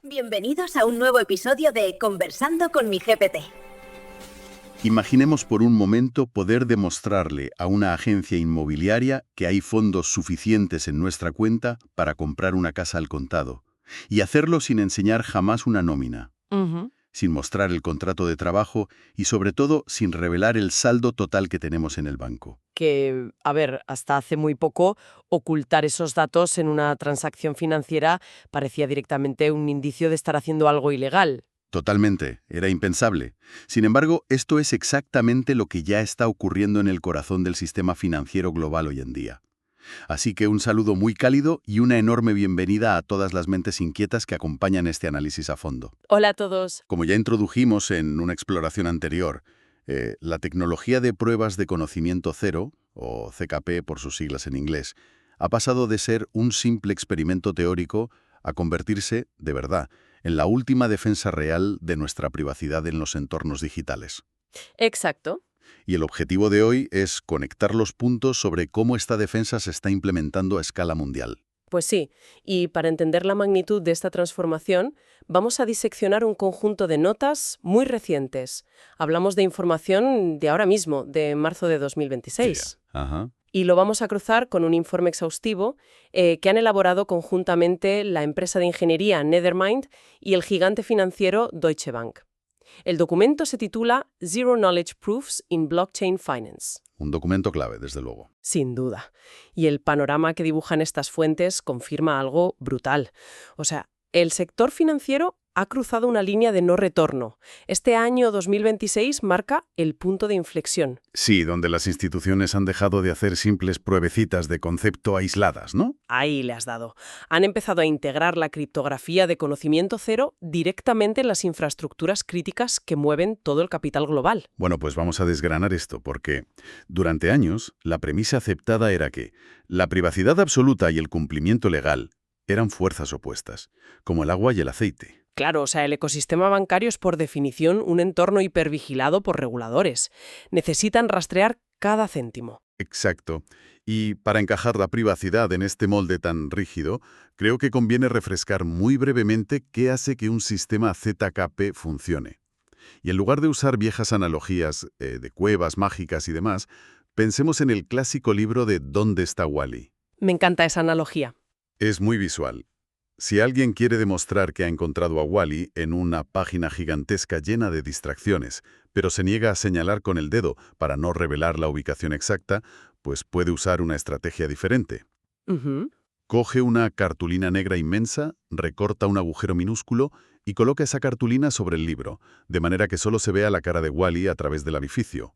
Bienvenidos a un nuevo episodio de Conversando con mi GPT. Imaginemos por un momento poder demostrarle a una agencia inmobiliaria que hay fondos suficientes en nuestra cuenta para comprar una casa al contado, y hacerlo sin enseñar jamás una nómina, sin mostrar el contrato de trabajo y sobre todo sin revelar el saldo total que tenemos en el banco. Que, a ver, hasta hace muy poco, ocultar esos datos en una transacción financiera parecía directamente un indicio de estar haciendo algo ilegal. Totalmente, era impensable. Sin embargo, esto es exactamente lo que ya está ocurriendo en el corazón del sistema financiero global hoy en día. Así que un saludo muy cálido y una enorme bienvenida a todas las mentes inquietas que acompañan este análisis a fondo. Hola a todos. Como ya introdujimos en una exploración anterior, la tecnología de pruebas de conocimiento cero, o CKP por sus siglas en inglés, ha pasado de ser un simple experimento teórico a convertirse, de verdad, en la última defensa real de nuestra privacidad en los entornos digitales. Exacto. Y el objetivo de hoy es conectar los puntos sobre cómo esta defensa se está implementando a escala mundial. Pues sí, y para entender la magnitud de esta transformación, vamos a diseccionar un conjunto de notas muy recientes. Hablamos de información de ahora mismo, de marzo de 2026. Ajá. Y lo vamos a cruzar con un informe exhaustivo que han elaborado conjuntamente la empresa de ingeniería Nethermind y el gigante financiero Deutsche Bank. El documento se titula Zero Knowledge Proofs in Blockchain Finance. Un documento clave, desde luego. Sin duda. Y el panorama que dibujan estas fuentes confirma algo brutal. O sea, el sector financiero ha cruzado una línea de no retorno. Este año 2026 marca el punto de inflexión. Sí, donde las instituciones han dejado de hacer simples pruebecitas de concepto aisladas, ¿no? Ahí le has dado. Han empezado a integrar la criptografía de conocimiento cero directamente en las infraestructuras críticas que mueven todo el capital global. Bueno, pues vamos a desgranar esto, porque durante años la premisa aceptada era que la privacidad absoluta y el cumplimiento legal eran fuerzas opuestas, como el agua y el aceite. Claro, o sea, el ecosistema bancario es por definición un entorno hipervigilado por reguladores. Necesitan rastrear cada céntimo. Exacto. Y para encajar la privacidad en este molde tan rígido, creo que conviene refrescar muy brevemente qué hace que un sistema ZKP funcione. Y en lugar de usar viejas analogías de cuevas mágicas y demás, pensemos en el clásico libro de ¿Dónde está Wally? Me encanta esa analogía. Es muy visual. Si alguien quiere demostrar que ha encontrado a Wally en una página gigantesca llena de distracciones, pero se niega a señalar con el dedo para no revelar la ubicación exacta, pues puede usar una estrategia diferente. Coge una cartulina negra inmensa, recorta un agujero minúsculo y coloca esa cartulina sobre el libro, de manera que solo se vea la cara de Wally a través del orificio.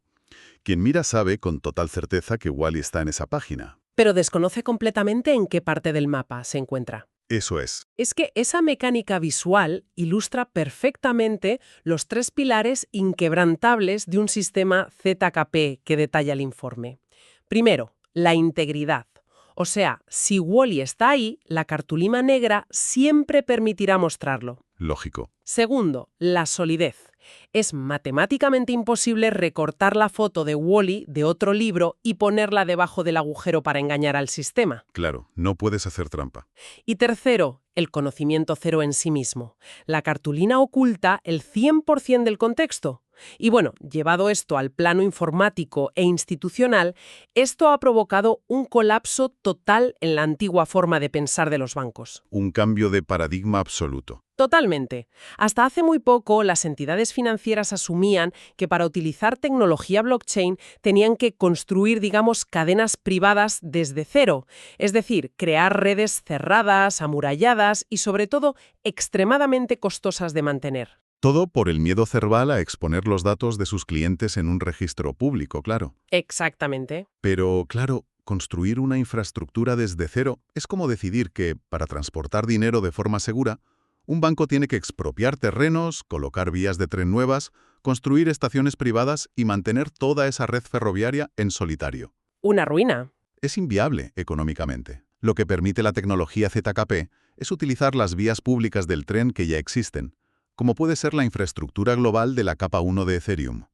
Quien mira sabe con total certeza que Wally está en esa página. Pero desconoce completamente en qué parte del mapa se encuentra. Eso es. Es que esa mecánica visual ilustra perfectamente los tres pilares inquebrantables de un sistema ZKP que detalla el informe. Primero, la integridad. O sea, si Wally está ahí, la cartulina negra siempre permitirá mostrarlo. Lógico. Segundo, la solidez. Es matemáticamente imposible recortar la foto de Wally de otro libro y ponerla debajo del agujero para engañar al sistema. Claro, no puedes hacer trampa. Y tercero, el conocimiento cero en sí mismo. La cartulina oculta el 100% del contexto. Y bueno, llevado esto al plano informático e institucional, esto ha provocado un colapso total en la antigua forma de pensar de los bancos. Un cambio de paradigma absoluto. Totalmente. Hasta hace muy poco, las entidades financieras asumían que para utilizar tecnología blockchain tenían que construir, digamos, cadenas privadas desde cero, es decir, crear redes cerradas, amuralladas y, sobre todo, extremadamente costosas de mantener. Todo por el miedo cerval a exponer los datos de sus clientes en un registro público, claro. Exactamente. Pero, claro, construir una infraestructura desde cero es como decidir que, para transportar dinero de forma segura, un banco tiene que expropiar terrenos, colocar vías de tren nuevas, construir estaciones privadas y mantener toda esa red ferroviaria en solitario. Una ruina. Es inviable económicamente. Lo que permite la tecnología ZKP es utilizar las vías públicas del tren que ya existen, como puede ser la infraestructura global de la capa 1 de Ethereum.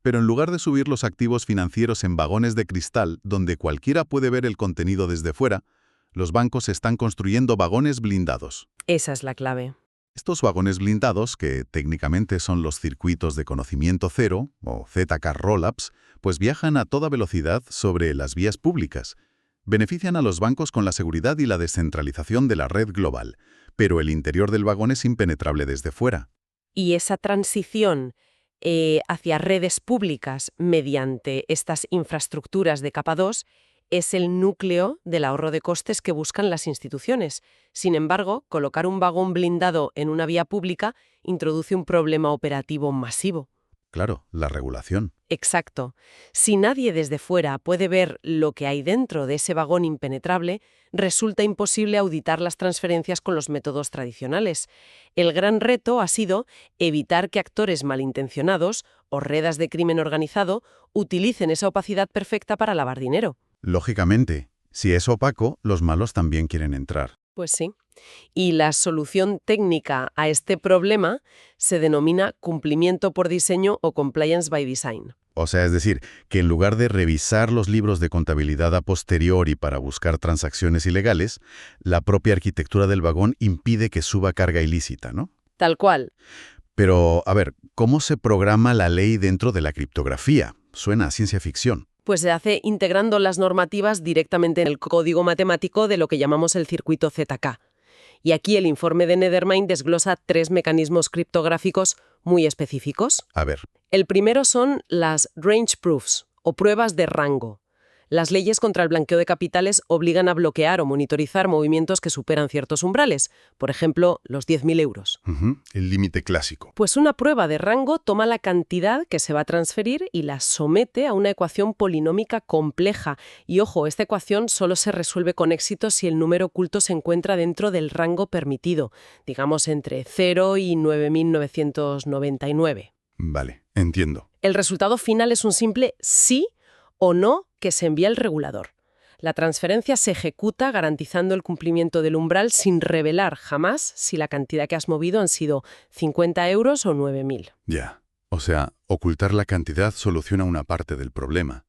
Pero en lugar de subir los activos financieros en vagones de cristal donde cualquiera puede ver el contenido desde fuera, los bancos están construyendo vagones blindados. Esa es la clave. Estos vagones blindados, que técnicamente son los circuitos de conocimiento cero, o ZK Rollups, pues viajan a toda velocidad sobre las vías públicas. Benefician a los bancos con la seguridad y la descentralización de la red global, pero el interior del vagón es impenetrable desde fuera. Y esa transición hacia redes públicas mediante estas infraestructuras de capa 2 es el núcleo del ahorro de costes que buscan las instituciones. Sin embargo, colocar un vagón blindado en una vía pública introduce un problema operativo masivo. Claro, la regulación. Exacto. Si nadie desde fuera puede ver lo que hay dentro de ese vagón impenetrable, resulta imposible auditar las transferencias con los métodos tradicionales. El gran reto ha sido evitar que actores malintencionados o redes de crimen organizado utilicen esa opacidad perfecta para lavar dinero. Lógicamente, si es opaco, los malos también quieren entrar. Pues sí. Y la solución técnica a este problema se denomina cumplimiento por diseño o compliance by design. O sea, es decir, que en lugar de revisar los libros de contabilidad a posteriori para buscar transacciones ilegales, la propia arquitectura del vagón impide que suba carga ilícita, ¿no? Tal cual. Pero, a ver, ¿cómo se programa la ley dentro de la criptografía? Suena a ciencia ficción. Pues se hace integrando las normativas directamente en el código matemático de lo que llamamos el circuito ZK. Y aquí el informe de Nethermind desglosa 3 mecanismos criptográficos muy específicos. A ver. El primero son las range proofs, o pruebas de rango. Las leyes contra el blanqueo de capitales obligan a bloquear o monitorizar movimientos que superan ciertos umbrales, por ejemplo, los 10.000 euros. El límite clásico. Pues una prueba de rango toma la cantidad que se va a transferir y la somete a una ecuación polinómica compleja. Y ojo, esta ecuación solo se resuelve con éxito si el número oculto se encuentra dentro del rango permitido, digamos entre 0 y 9.999. Vale, entiendo. El resultado final es un simple sí o no que se envía el regulador. La transferencia se ejecuta garantizando el cumplimiento del umbral sin revelar jamás si la cantidad que has movido han sido 50 euros o 9.000. Ya. O sea, ocultar la cantidad soluciona una parte del problema.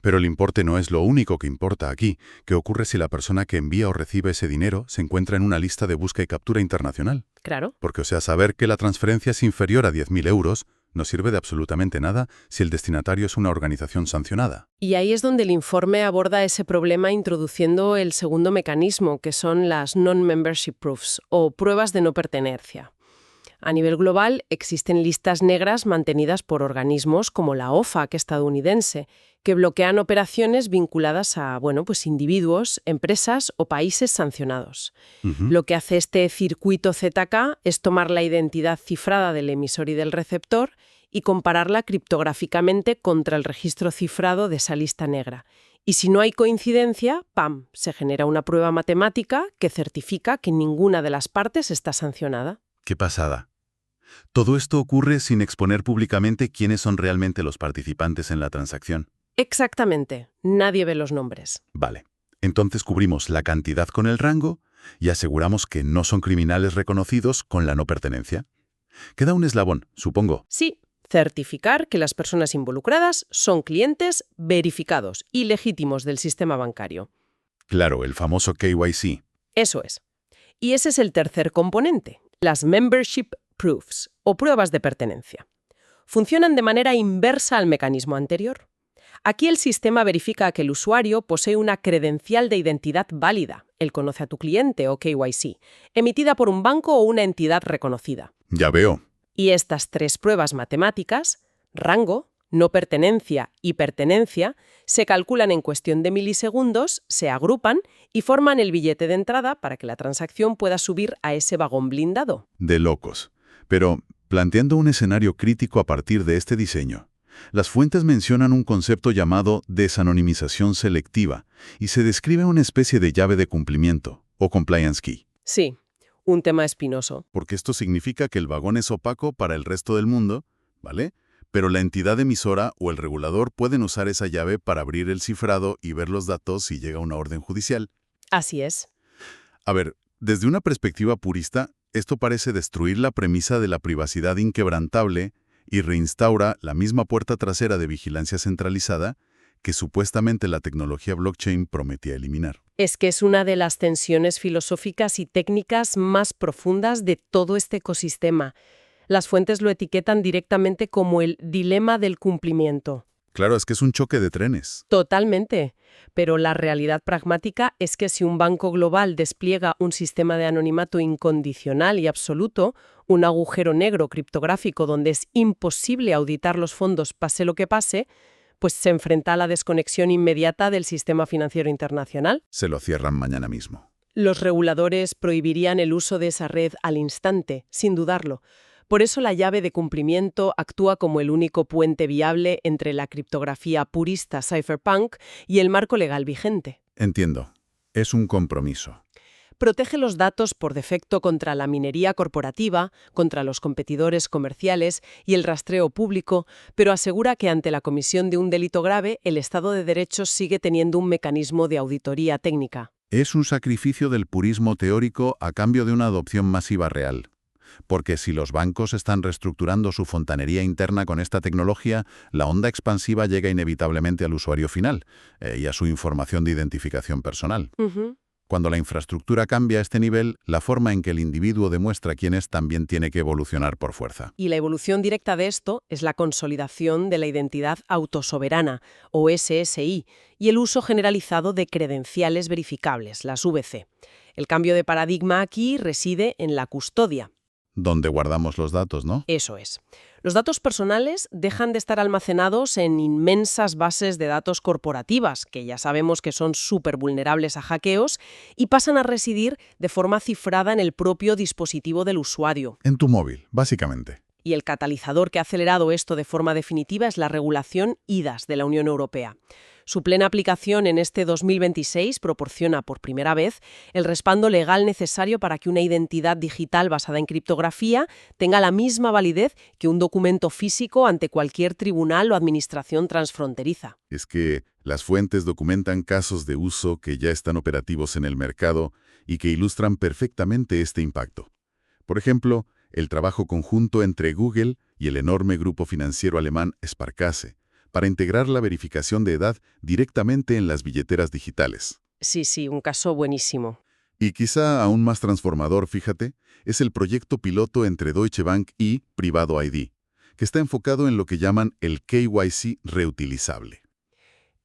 Pero el importe no es lo único que importa aquí. ¿Qué ocurre si la persona que envía o recibe ese dinero se encuentra en una lista de busca y captura internacional? Claro. Porque, o sea, saber que la transferencia es inferior a 10.000 euros no sirve de absolutamente nada si el destinatario es una organización sancionada. Y ahí es donde el informe aborda ese problema introduciendo el segundo mecanismo, que son las non-membership proofs, o pruebas de no pertenencia. A nivel global existen listas negras mantenidas por organismos como la OFAC estadounidense, que bloquean operaciones vinculadas a, pues individuos, empresas o países sancionados. Lo que hace este circuito ZK es tomar la identidad cifrada del emisor y del receptor y compararla criptográficamente contra el registro cifrado de esa lista negra. Y si no hay coincidencia, ¡pam!, se genera una prueba matemática que certifica que ninguna de las partes está sancionada. ¡Qué pasada! Todo esto ocurre sin exponer públicamente quiénes son realmente los participantes en la transacción. Exactamente. Nadie ve los nombres. Vale. Entonces cubrimos la cantidad con el rango y aseguramos que no son criminales reconocidos con la no pertenencia. Queda un eslabón, supongo. Sí. Certificar que las personas involucradas son clientes verificados y legítimos del sistema bancario. Claro, el famoso KYC. Eso es. Y ese es el tercer componente, las membership proofs, o pruebas de pertenencia. Funcionan de manera inversa al mecanismo anterior. Aquí el sistema verifica que el usuario posee una credencial de identidad válida, el Conoce a tu cliente o KYC, emitida por un banco o una entidad reconocida. Ya veo. Y estas 3 pruebas matemáticas, rango, no pertenencia y pertenencia, se calculan en cuestión de milisegundos, se agrupan y forman el billete de entrada para que la transacción pueda subir a ese vagón blindado. De locos. Pero, planteando un escenario crítico a partir de este diseño, las fuentes mencionan un concepto llamado desanonimización selectiva y se describe una especie de llave de cumplimiento, o compliance key. Sí, un tema espinoso. Porque esto significa que el vagón es opaco para el resto del mundo, ¿vale? Pero la entidad emisora o el regulador pueden usar esa llave para abrir el cifrado y ver los datos si llega una orden judicial. Así es. A ver, desde una perspectiva purista, esto parece destruir la premisa de la privacidad inquebrantable y reinstaura la misma puerta trasera de vigilancia centralizada que supuestamente la tecnología blockchain prometía eliminar. Es que es una de las tensiones filosóficas y técnicas más profundas de todo este ecosistema. Las fuentes lo etiquetan directamente como el dilema del cumplimiento. Claro, es que es un choque de trenes. Totalmente. Pero la realidad pragmática es que si un banco global despliega un sistema de anonimato incondicional y absoluto, un agujero negro criptográfico donde es imposible auditar los fondos pase lo que pase, pues se enfrenta a la desconexión inmediata del sistema financiero internacional. Se lo cierran mañana mismo. Los reguladores prohibirían el uso de esa red al instante, sin dudarlo. Por eso la llave de cumplimiento actúa como el único puente viable entre la criptografía purista cypherpunk y el marco legal vigente. Entiendo. Es un compromiso. Protege los datos por defecto contra la minería corporativa, contra los competidores comerciales y el rastreo público, pero asegura que ante la comisión de un delito grave, el Estado de Derecho sigue teniendo un mecanismo de auditoría técnica. Es un sacrificio del purismo teórico a cambio de una adopción masiva real. Porque si los bancos están reestructurando su fontanería interna con esta tecnología, la onda expansiva llega inevitablemente al usuario final y a su información de identificación personal. Cuando la infraestructura cambia a este nivel, la forma en que el individuo demuestra quién es también tiene que evolucionar por fuerza. Y la evolución directa de esto es la consolidación de la identidad autosoberana, o SSI, y el uso generalizado de credenciales verificables, las VC. El cambio de paradigma aquí reside en la custodia. Donde guardamos los datos, ¿no? Eso es. Los datos personales dejan de estar almacenados en inmensas bases de datos corporativas, que ya sabemos que son súper vulnerables a hackeos, y pasan a residir de forma cifrada en el propio dispositivo del usuario. En tu móvil, básicamente. Y el catalizador que ha acelerado esto de forma definitiva es la regulación IDAS de la Unión Europea. Su plena aplicación en este 2026 proporciona por primera vez el respaldo legal necesario para que una identidad digital basada en criptografía tenga la misma validez que un documento físico ante cualquier tribunal o administración transfronteriza. Es que las fuentes documentan casos de uso que ya están operativos en el mercado y que ilustran perfectamente este impacto. Por ejemplo, el trabajo conjunto entre Google y el enorme grupo financiero alemán Sparkasse, para integrar la verificación de edad directamente en las billeteras digitales. Sí, un caso buenísimo. Y quizá aún más transformador, fíjate, es el proyecto piloto entre Deutsche Bank y Privado ID, que está enfocado en lo que llaman el KYC reutilizable.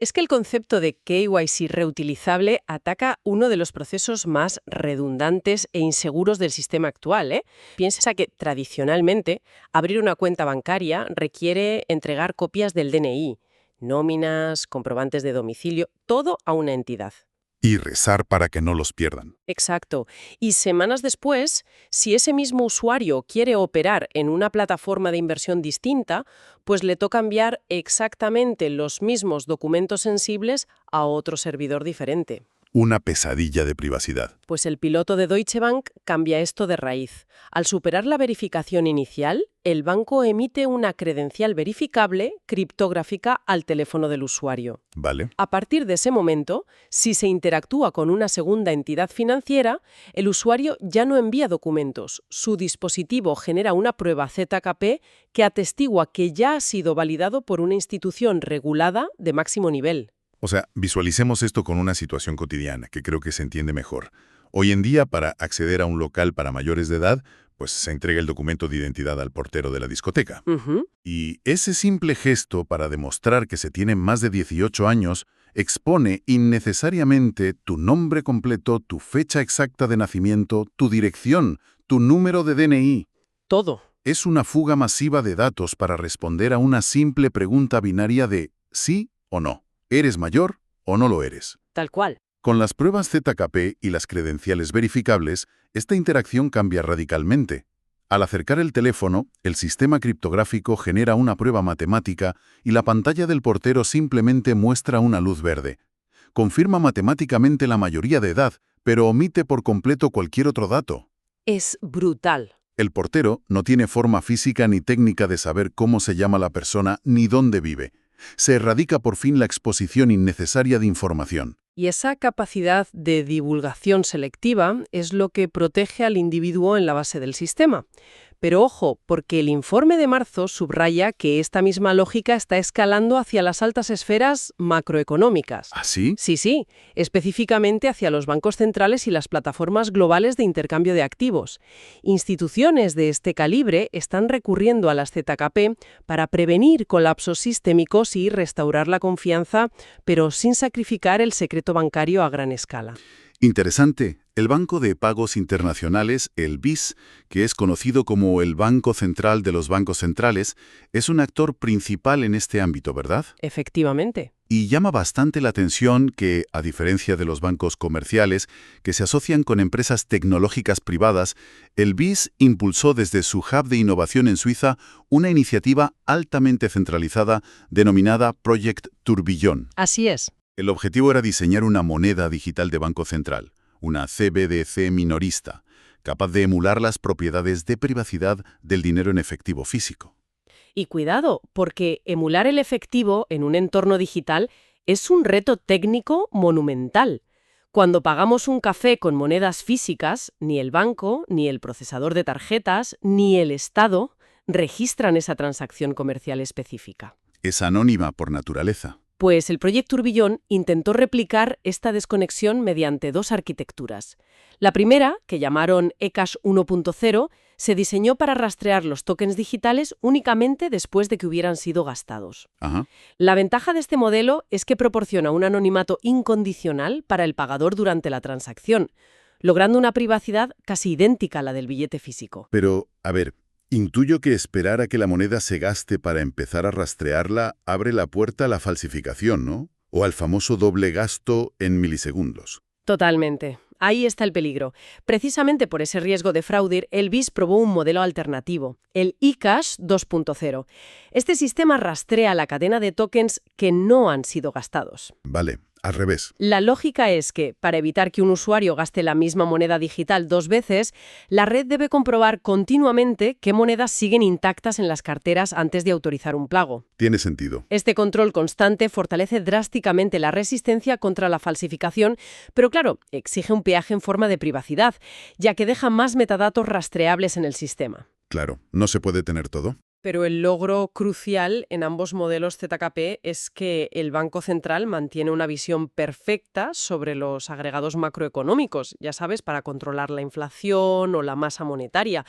Es que el concepto de KYC reutilizable ataca uno de los procesos más redundantes e inseguros del sistema actual. Piensa que, tradicionalmente, abrir una cuenta bancaria requiere entregar copias del DNI, nóminas, comprobantes de domicilio, todo a una entidad. Y rezar para que no los pierdan. Exacto. Y semanas después, si ese mismo usuario quiere operar en una plataforma de inversión distinta, pues le toca enviar exactamente los mismos documentos sensibles a otro servidor diferente. Una pesadilla de privacidad. Pues el piloto de Deutsche Bank cambia esto de raíz. Al superar la verificación inicial, el banco emite una credencial verificable criptográfica al teléfono del usuario. Vale. A partir de ese momento, si se interactúa con una segunda entidad financiera, el usuario ya no envía documentos. Su dispositivo genera una prueba ZKP que atestigua que ya ha sido validado por una institución regulada de máximo nivel. O sea, visualicemos esto con una situación cotidiana, que creo que se entiende mejor. Hoy en día, para acceder a un local para mayores de edad, pues se entrega el documento de identidad al portero de la discoteca. Y ese simple gesto para demostrar que se tiene más de 18 años expone innecesariamente tu nombre completo, tu fecha exacta de nacimiento, tu dirección, tu número de DNI. Todo. Es una fuga masiva de datos para responder a una simple pregunta binaria de sí o no. ¿Eres mayor o no lo eres? Tal cual. Con las pruebas ZKP y las credenciales verificables, esta interacción cambia radicalmente. Al acercar el teléfono, el sistema criptográfico genera una prueba matemática y la pantalla del portero simplemente muestra una luz verde. Confirma matemáticamente la mayoría de edad, pero omite por completo cualquier otro dato. Es brutal. El portero no tiene forma física ni técnica de saber cómo se llama la persona ni dónde vive. Se erradica por fin la exposición innecesaria de información. Y esa capacidad de divulgación selectiva es lo que protege al individuo en la base del sistema. Pero ojo, porque el informe de marzo subraya que esta misma lógica está escalando hacia las altas esferas macroeconómicas. ¿Ah, sí? Sí, específicamente hacia los bancos centrales y las plataformas globales de intercambio de activos. Instituciones de este calibre están recurriendo a las ZKP para prevenir colapsos sistémicos y restaurar la confianza, pero sin sacrificar el secreto bancario a gran escala. Interesante. El Banco de Pagos Internacionales, el BIS, que es conocido como el Banco Central de los Bancos Centrales, es un actor principal en este ámbito, ¿verdad? Efectivamente. Y llama bastante la atención que, a diferencia de los bancos comerciales, que se asocian con empresas tecnológicas privadas, el BIS impulsó desde su hub de innovación en Suiza una iniciativa altamente centralizada denominada Project Tourbillon. Así es. El objetivo era diseñar una moneda digital de Banco Central, una CBDC minorista, capaz de emular las propiedades de privacidad del dinero en efectivo físico. Y cuidado, porque emular el efectivo en un entorno digital es un reto técnico monumental. Cuando pagamos un café con monedas físicas, ni el banco, ni el procesador de tarjetas, ni el Estado registran esa transacción comercial específica. Es anónima por naturaleza. Pues el Project Tourbillon intentó replicar esta desconexión mediante dos arquitecturas. La primera, que llamaron eCash 1.0, se diseñó para rastrear los tokens digitales únicamente después de que hubieran sido gastados. Ajá. La ventaja de este modelo es que proporciona un anonimato incondicional para el pagador durante la transacción, logrando una privacidad casi idéntica a la del billete físico. Pero, a ver, intuyo que esperar a que la moneda se gaste para empezar a rastrearla abre la puerta a la falsificación, ¿no? O al famoso doble gasto en milisegundos. Totalmente. Ahí está el peligro. Precisamente por ese riesgo de fraude, el BIS probó un modelo alternativo, el eCash 2.0. Este sistema rastrea la cadena de tokens que no han sido gastados. Vale, al revés. La lógica es que, para evitar que un usuario gaste la misma moneda digital dos veces, la red debe comprobar continuamente qué monedas siguen intactas en las carteras antes de autorizar un pago. Tiene sentido. Este control constante fortalece drásticamente la resistencia contra la falsificación, pero claro, exige un peaje en forma de privacidad, ya que deja más metadatos rastreables en el sistema. Claro, no se puede tener todo. Pero el logro crucial en ambos modelos ZKP es que el Banco Central mantiene una visión perfecta sobre los agregados macroeconómicos, ya sabes, para controlar la inflación o la masa monetaria,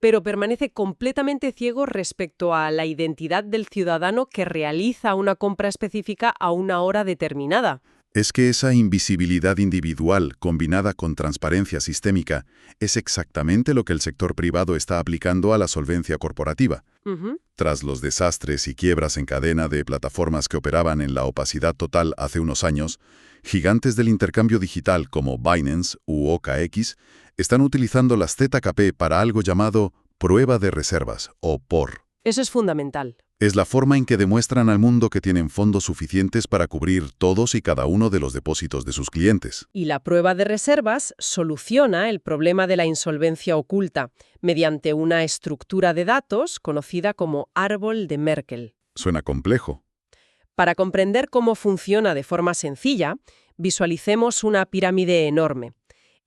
pero permanece completamente ciego respecto a la identidad del ciudadano que realiza una compra específica a una hora determinada. Es que esa invisibilidad individual, combinada con transparencia sistémica, es exactamente lo que el sector privado está aplicando a la solvencia corporativa. Tras los desastres y quiebras en cadena de plataformas que operaban en la opacidad total hace unos años, gigantes del intercambio digital como Binance u OKX están utilizando las ZKP para algo llamado prueba de reservas, o POR. Eso es fundamental. Es la forma en que demuestran al mundo que tienen fondos suficientes para cubrir todos y cada uno de los depósitos de sus clientes. Y la prueba de reservas soluciona el problema de la insolvencia oculta mediante una estructura de datos conocida como árbol de Merkle. Suena complejo. Para comprender cómo funciona de forma sencilla, visualicemos una pirámide enorme.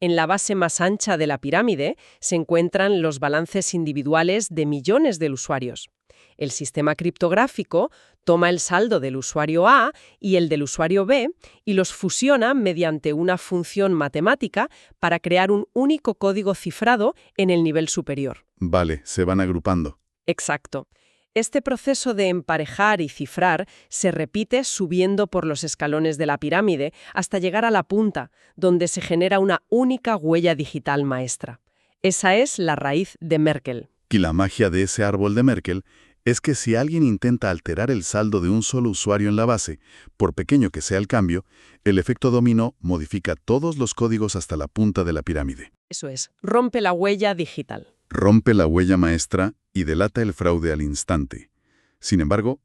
En la base más ancha de la pirámide se encuentran los balances individuales de millones de usuarios. El sistema criptográfico toma el saldo del usuario A y el del usuario B y los fusiona mediante una función matemática para crear un único código cifrado en el nivel superior. Vale, se van agrupando. Exacto. Este proceso de emparejar y cifrar se repite subiendo por los escalones de la pirámide hasta llegar a la punta, donde se genera una única huella digital maestra. Esa es la raíz de Merkle. Y la magia de ese árbol de Merkle es que si alguien intenta alterar el saldo de un solo usuario en la base, por pequeño que sea el cambio, el efecto dominó modifica todos los códigos hasta la punta de la pirámide. Eso es, rompe la huella digital. Rompe la huella maestra y delata el fraude al instante. Sin embargo,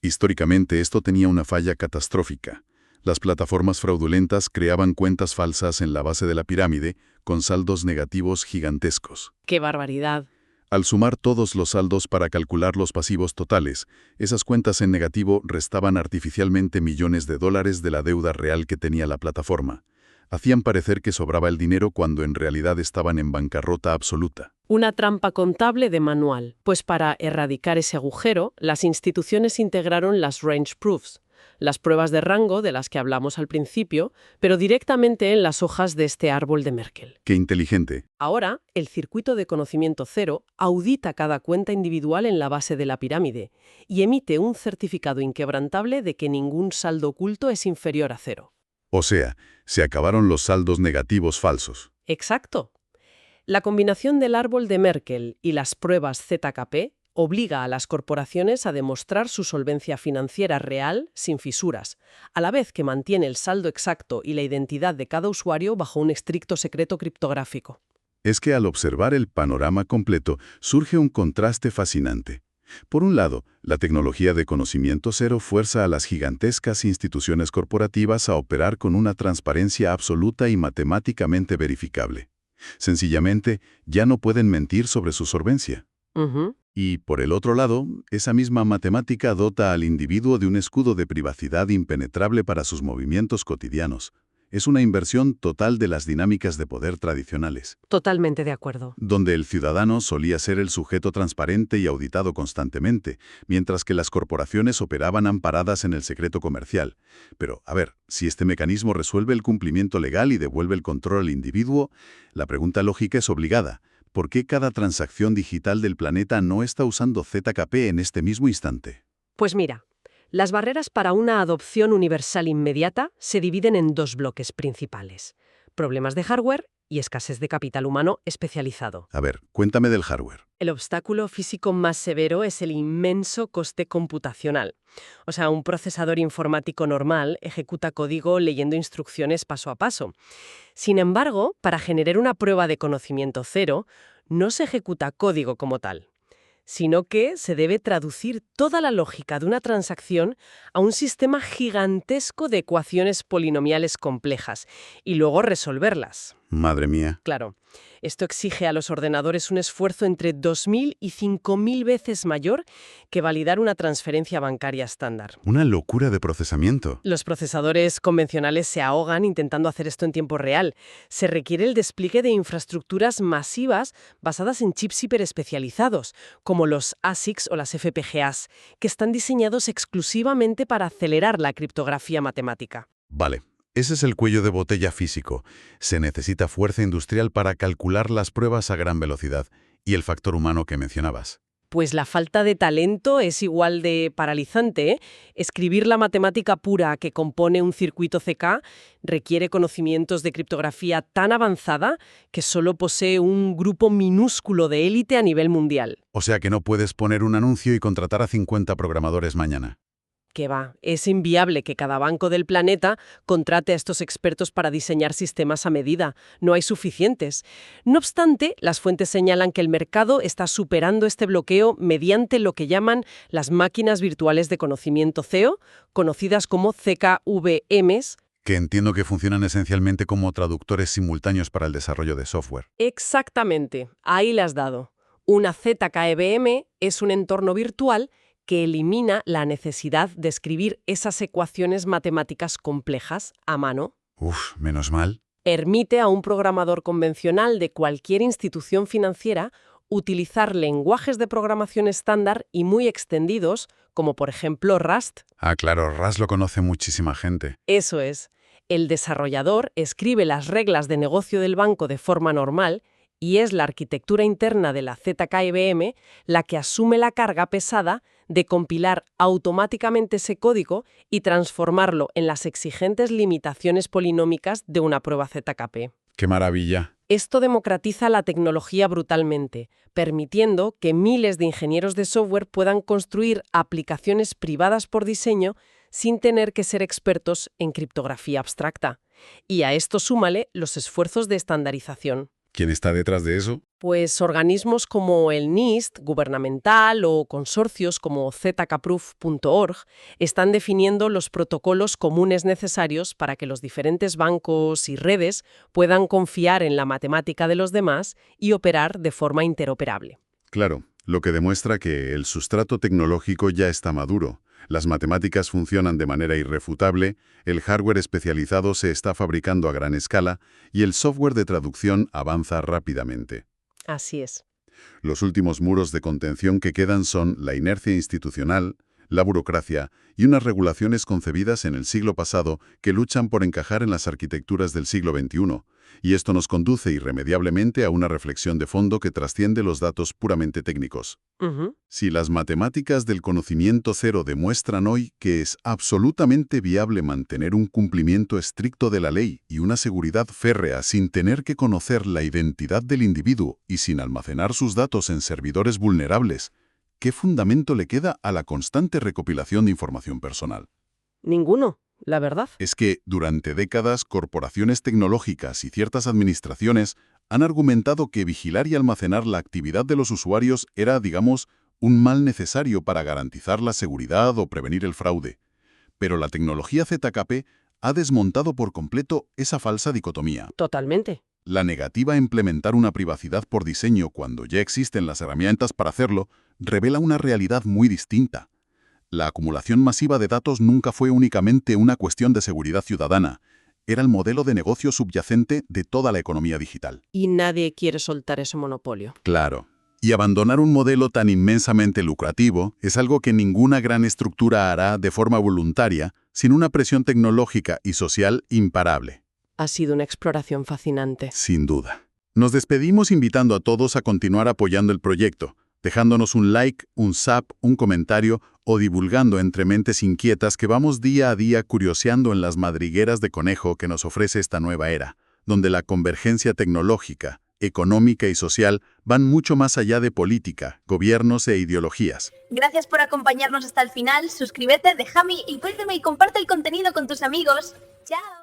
históricamente esto tenía una falla catastrófica. Las plataformas fraudulentas creaban cuentas falsas en la base de la pirámide con saldos negativos gigantescos. ¡Qué barbaridad! Al sumar todos los saldos para calcular los pasivos totales, esas cuentas en negativo restaban artificialmente millones de dólares de la deuda real que tenía la plataforma. Hacían parecer que sobraba el dinero cuando en realidad estaban en bancarrota absoluta. Una trampa contable de manual, pues para erradicar ese agujero, las instituciones integraron las range proofs, las pruebas de rango de las que hablamos al principio, pero directamente en las hojas de este árbol de Merkle. ¡Qué inteligente! Ahora, el circuito de conocimiento cero audita cada cuenta individual en la base de la pirámide y emite un certificado inquebrantable de que ningún saldo oculto es inferior a cero. O sea, se acabaron los saldos negativos falsos. Exacto. La combinación del árbol de Merkle y las pruebas ZKP obliga a las corporaciones a demostrar su solvencia financiera real sin fisuras, a la vez que mantiene el saldo exacto y la identidad de cada usuario bajo un estricto secreto criptográfico. Es que al observar el panorama completo surge un contraste fascinante. Por un lado, la tecnología de conocimiento cero fuerza a las gigantescas instituciones corporativas a operar con una transparencia absoluta y matemáticamente verificable. Sencillamente, ya no pueden mentir sobre su solvencia. Y, por el otro lado, esa misma matemática dota al individuo de un escudo de privacidad impenetrable para sus movimientos cotidianos. Es una inversión total de las dinámicas de poder tradicionales, Totalmente de acuerdo. donde el ciudadano solía ser el sujeto transparente y auditado constantemente, mientras que las corporaciones operaban amparadas en el secreto comercial. Pero, a ver, si este mecanismo resuelve el cumplimiento legal y devuelve el control al individuo, la pregunta lógica es obligada. ¿Por qué cada transacción digital del planeta no está usando ZKP en este mismo instante? Pues mira, las barreras para una adopción universal inmediata se dividen en dos bloques principales: problemas de hardware y escasez de capital humano especializado. A ver, cuéntame del hardware. El obstáculo físico más severo es el inmenso coste computacional. O sea, un procesador informático normal ejecuta código leyendo instrucciones paso a paso. Sin embargo, para generar una prueba de conocimiento cero, no se ejecuta código como tal, sino que se debe traducir toda la lógica de una transacción a un sistema gigantesco de ecuaciones polinomiales complejas y luego resolverlas. Madre mía. Claro, esto exige a los ordenadores un esfuerzo entre 2.000 y 5.000 veces mayor que validar una transferencia bancaria estándar. Una locura de procesamiento. Los procesadores convencionales se ahogan intentando hacer esto en tiempo real. Se requiere el despliegue de infraestructuras masivas basadas en chips hiperespecializados, como los ASICs o las FPGAs, que están diseñados exclusivamente para acelerar la criptografía matemática. Vale. Ese es el cuello de botella físico. Se necesita fuerza industrial para calcular las pruebas a gran velocidad. Y el factor humano que mencionabas. Pues la falta de talento es igual de paralizante, ¿eh? Escribir la matemática pura que compone un circuito CK requiere conocimientos de criptografía tan avanzada que solo posee un grupo minúsculo de élite a nivel mundial. O sea que no puedes poner un anuncio y contratar a 50 programadores mañana. Que va, es inviable que cada banco del planeta contrate a estos expertos para diseñar sistemas a medida. No hay suficientes. No obstante, las fuentes señalan que el mercado está superando este bloqueo mediante lo que llaman las máquinas virtuales de conocimiento CEO, conocidas como CKVMs. Que entiendo que funcionan esencialmente como traductores simultáneos para el desarrollo de software. Exactamente, ahí le has dado. Una ZKVM es un entorno virtual que elimina la necesidad de escribir esas ecuaciones matemáticas complejas a mano. Uf, menos mal. Permite a un programador convencional de cualquier institución financiera utilizar lenguajes de programación estándar y muy extendidos, como por ejemplo Rust. Ah, claro, Rust lo conoce muchísima gente. Eso es. El desarrollador escribe las reglas de negocio del banco de forma normal y es la arquitectura interna de la ZKVM la que asume la carga pesada de compilar automáticamente ese código y transformarlo en las exigentes limitaciones polinómicas de una prueba ZKP. ¡Qué maravilla! Esto democratiza la tecnología brutalmente, permitiendo que miles de ingenieros de software puedan construir aplicaciones privadas por diseño sin tener que ser expertos en criptografía abstracta. Y a esto súmale los esfuerzos de estandarización. ¿Quién está detrás de eso? Pues organismos como el NIST, gubernamental, o consorcios como zkproof.org están definiendo los protocolos comunes necesarios para que los diferentes bancos y redes puedan confiar en la matemática de los demás y operar de forma interoperable. Claro, lo que demuestra que el sustrato tecnológico ya está maduro. Las matemáticas funcionan de manera irrefutable, el hardware especializado se está fabricando a gran escala y el software de traducción avanza rápidamente. Así es. Los últimos muros de contención que quedan son la inercia institucional, la burocracia y unas regulaciones concebidas en el siglo pasado que luchan por encajar en las arquitecturas del siglo XXI, y esto nos conduce irremediablemente a una reflexión de fondo que trasciende los datos puramente técnicos. Ujú. Si las matemáticas del conocimiento cero demuestran hoy que es absolutamente viable mantener un cumplimiento estricto de la ley y una seguridad férrea sin tener que conocer la identidad del individuo y sin almacenar sus datos en servidores vulnerables, ¿qué fundamento le queda a la constante recopilación de información personal? Ninguno, la verdad. Es que, durante décadas, corporaciones tecnológicas y ciertas administraciones han argumentado que vigilar y almacenar la actividad de los usuarios era, digamos, un mal necesario para garantizar la seguridad o prevenir el fraude. Pero la tecnología ZKP ha desmontado por completo esa falsa dicotomía. Totalmente. La negativa a implementar una privacidad por diseño cuando ya existen las herramientas para hacerlo revela una realidad muy distinta. La acumulación masiva de datos nunca fue únicamente una cuestión de seguridad ciudadana. Era el modelo de negocio subyacente de toda la economía digital. Y nadie quiere soltar ese monopolio. Claro. Y abandonar un modelo tan inmensamente lucrativo es algo que ninguna gran estructura hará de forma voluntaria, sin una presión tecnológica y social imparable. Ha sido una exploración fascinante. Sin duda. Nos despedimos invitando a todos a continuar apoyando el proyecto, dejándonos un like, un zap, un comentario o divulgando entre mentes inquietas que vamos día a día curioseando en las madrigueras de conejo que nos ofrece esta nueva era, donde la convergencia tecnológica, económica y social van mucho más allá de política, gobiernos e ideologías. Gracias por acompañarnos hasta el final. Suscríbete, déjame y cuéntame y comparte el contenido con tus amigos. ¡Chao!